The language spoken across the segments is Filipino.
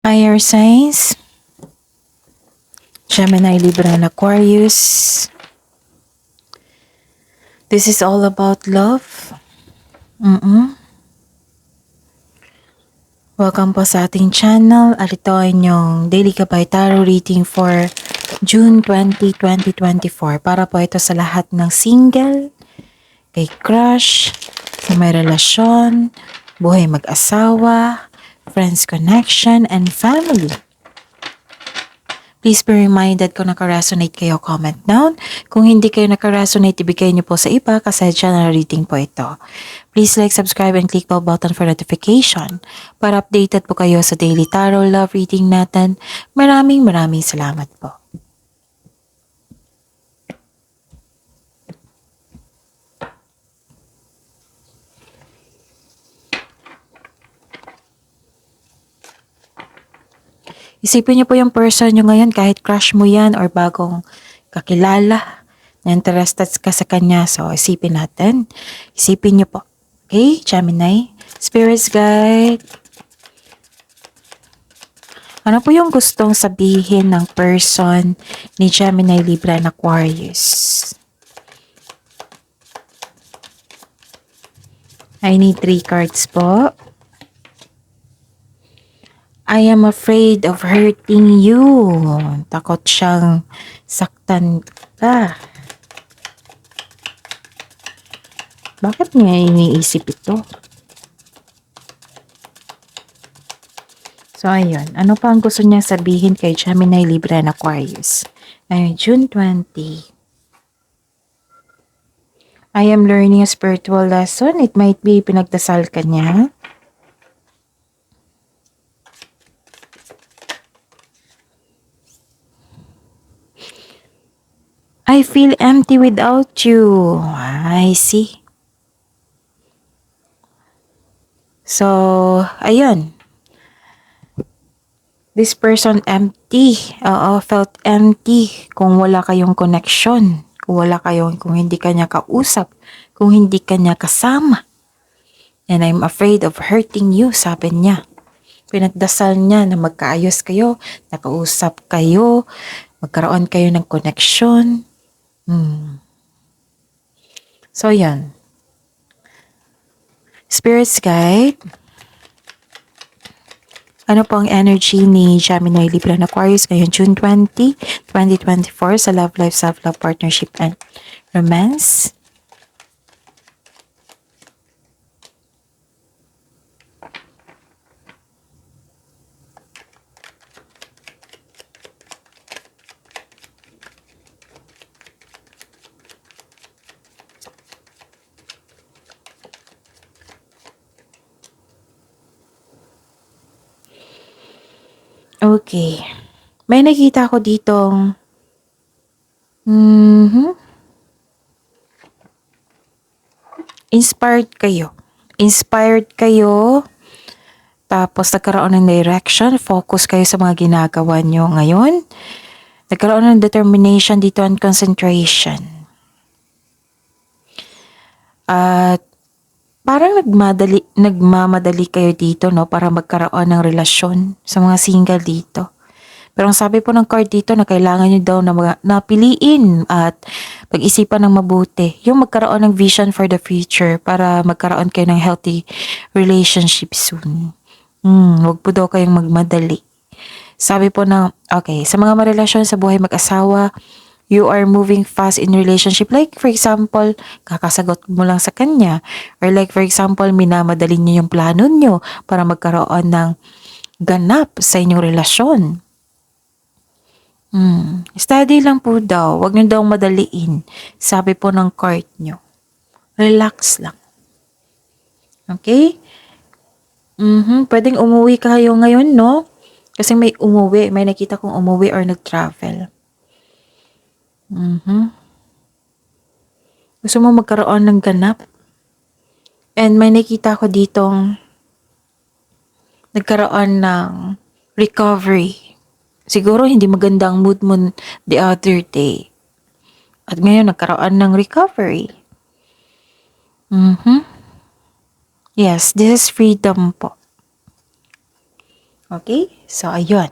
Fire signs, Gemini, Libra, and Aquarius. This is all about love. Welcome po sa ating channel at ito ay inyong Daily Gabay Tarot reading for June 20, 2024. Para po ito sa lahat ng single, kay crush, sa may relasyon, buhay mag-asawa, friends connection, and family. Please be reminded kung naka-resonate kayo, comment down. Kung hindi kayo naka-resonate, ibigay niyo po sa iba kasi channel reading po ito. Please like, subscribe, and click bell button for notification para updated po kayo sa daily tarot love reading natin. Maraming salamat po. Isipin niyo po yung person niyo ngayon, kahit crush mo yan or bagong kakilala na interested ka sa kanya. So, isipin natin. Isipin niyo po. Okay, Gemini? Spirits guide. Ano po yung gustong sabihin ng person ni Gemini, Libra, and Aquarius? I need 3 cards po. I am afraid of hurting you. Takot siyang saktan ka. Bakit niya iniisip ito? So, ayun. Ano pa ang gusto niya sabihin kay Gemini, Libra, and Aquarius? Ayun, June 20. I am learning a spiritual lesson. It might be pinagdasal ka niya. I feel empty without you. I see. So, ayun. This person empty. Felt empty kung wala kayong connection. Kung hindi kanya kausap. Kung hindi kanya kasama. And I'm afraid of hurting you, sabi niya. Pinagdasal niya na magkaayos kayo, nakausap kayo, magkaroon kayo ng connection. So, yan. Spirits guide. Ano po ang energy ni Gemini, Libra, and Aquarius ngayon June 20, 2024 sa love life, self-love, partnership, and romance? Okay. May nakita ko ditong inspired kayo. Inspired kayo. Tapos nagkaroon ng direction. Focus kayo sa mga ginagawa nyo ngayon. Nagkaroon ng determination dito and concentration. At parang nagmamadali kayo dito, no, para magkaroon ng relasyon sa mga single dito. Pero ang sabi po ng card dito na kailangan nyo daw na napiliin at pag-isipan ng mabuti. Yung magkaroon ng vision for the future para magkaroon kayo ng healthy relationship soon. Huwag po daw kayong magmadali. Sabi po ng, okay, sa mga marelasyon sa buhay mag-asawa, you are moving fast in relationship. Like, for example, kakasagot mo lang sa kanya. Or like, for example, minamadali niyo yung plano niyo para magkaroon ng ganap sa inyong relasyon. Steady lang po daw. Huwag niyo daw madaliin. Sabi po ng card niyo. Relax lang. Okay? Pwedeng umuwi kayo ngayon, no? Kasi may umuwi. May nakita kong umuwi or nag-travel. Gusto mo magkaroon ng ganap? And may nakita ko ditong nagkaroon ng recovery. Siguro hindi maganda ang mood mo the other day. At ngayon nagkaroon ng recovery. Yes, this is freedom po. Okay? So, ayun.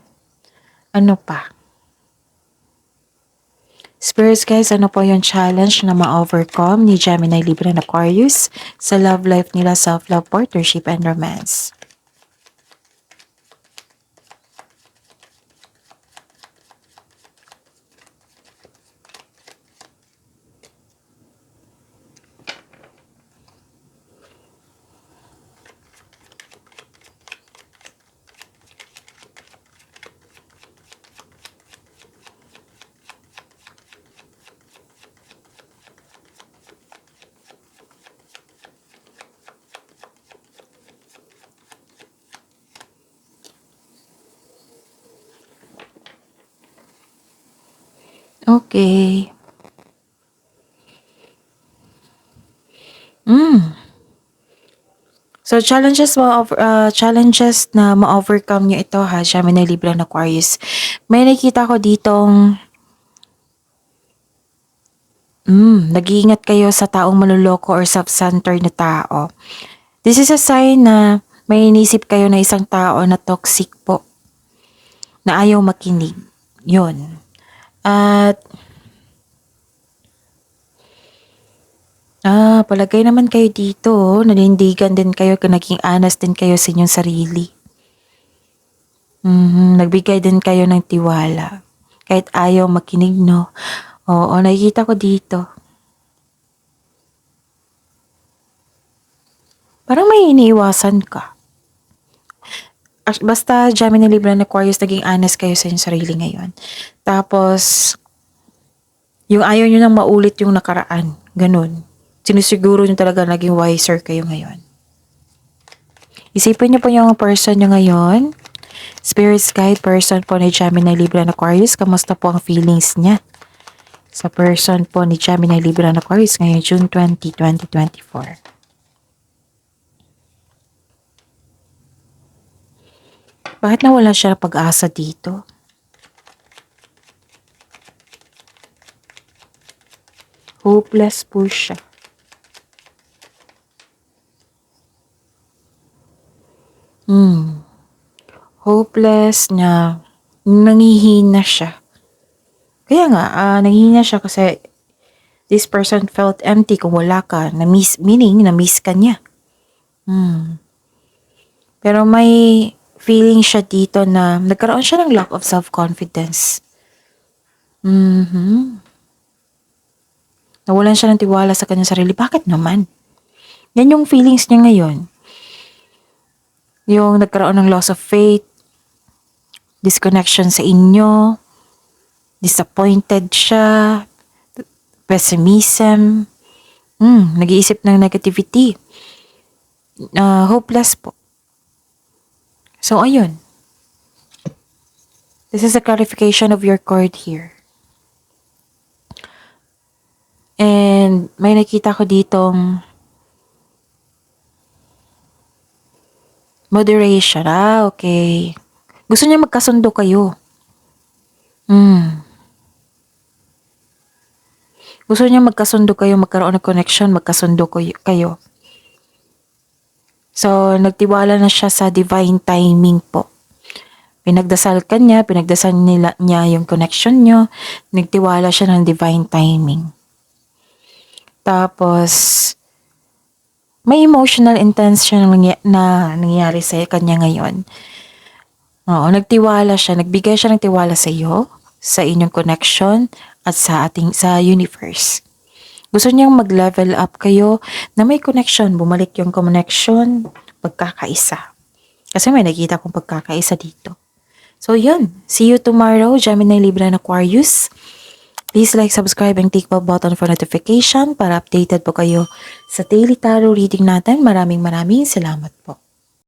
Ano pa? Spirits guys, ano po yung challenge na ma-overcome ni Gemini, Libra, and Aquarius sa love life nila, self-love, partnership, and romance? Okay. So, challenges na ma-overcome nyo ito ha, Gemini, Libra, and Aquarius. May nakita ko ditong nag-iingat kayo sa taong manloloko or self-centered na tao. This is a sign na may inisip kayo na isang tao na toxic po, na ayaw makinig. Yun. At, palagay naman kayo dito, nanindigan din kayo, naging honest din kayo sa inyong sarili. Nagbigay din kayo ng tiwala. Kahit ayaw makinig, no? Oo, nakikita ko dito. Parang may iniiwasan ka. Basta Gemini, Libra, and Aquarius, naging honest kayo sa inyong sarili ngayon. Tapos, yung ayaw nyo nang maulit yung nakaraan. Ganun. Sinisiguro nyo talaga naging wiser kayo ngayon. Isipin nyo po yung person nyo ngayon. Spirit's guide person po ni Gemini, Libra, and Aquarius. Kamusta po ang feelings niya? Sa person po ni Gemini, Libra, and Aquarius ngayon June 20, 2024. Bakit nawala siya ng pag-asa dito? Hopeless po siya. Hopeless na nangihina siya. Kaya nga, nangihina siya kasi this person felt empty kung wala ka. Meaning, na-miss ka niya. Pero may feeling siya dito na nagkaroon siya ng lack of self-confidence. Nawalan siya ng tiwala sa kanyang sarili. Bakit naman? Yan yung feelings niya ngayon. Yung nagkaroon ng loss of faith, disconnection sa inyo, disappointed siya, pessimism, nag-iisip ng negativity, hopeless po. So, ayun. This is a clarification of your card here. And may nakita ko ditong moderation. Okay. Gusto niya magkasundo kayo. Gusto niya magkasundo kayo, magkaroon ng connection, magkasundo kayo. So, nagtiwala na siya sa divine timing po. Pinagdasal ka niya, pinagdasal niya yung connection niyo, nagtiwala siya ng divine timing. Tapos, may emotional intense siya na nangyayari sa kanya ngayon. Oo, nagtiwala siya, nagbigay siya ng tiwala sa iyo, sa inyong connection, at sa universe. Gusto niyang mag-level up kayo na may connection, bumalik yung connection, pagkakaisa. Kasi may nakita kong pagkakaisa dito. So yun, see you tomorrow, Gemini, Libra, and Aquarius. Please like, subscribe, and click the button for notification para updated po kayo sa daily tarot reading natin. Maraming salamat po.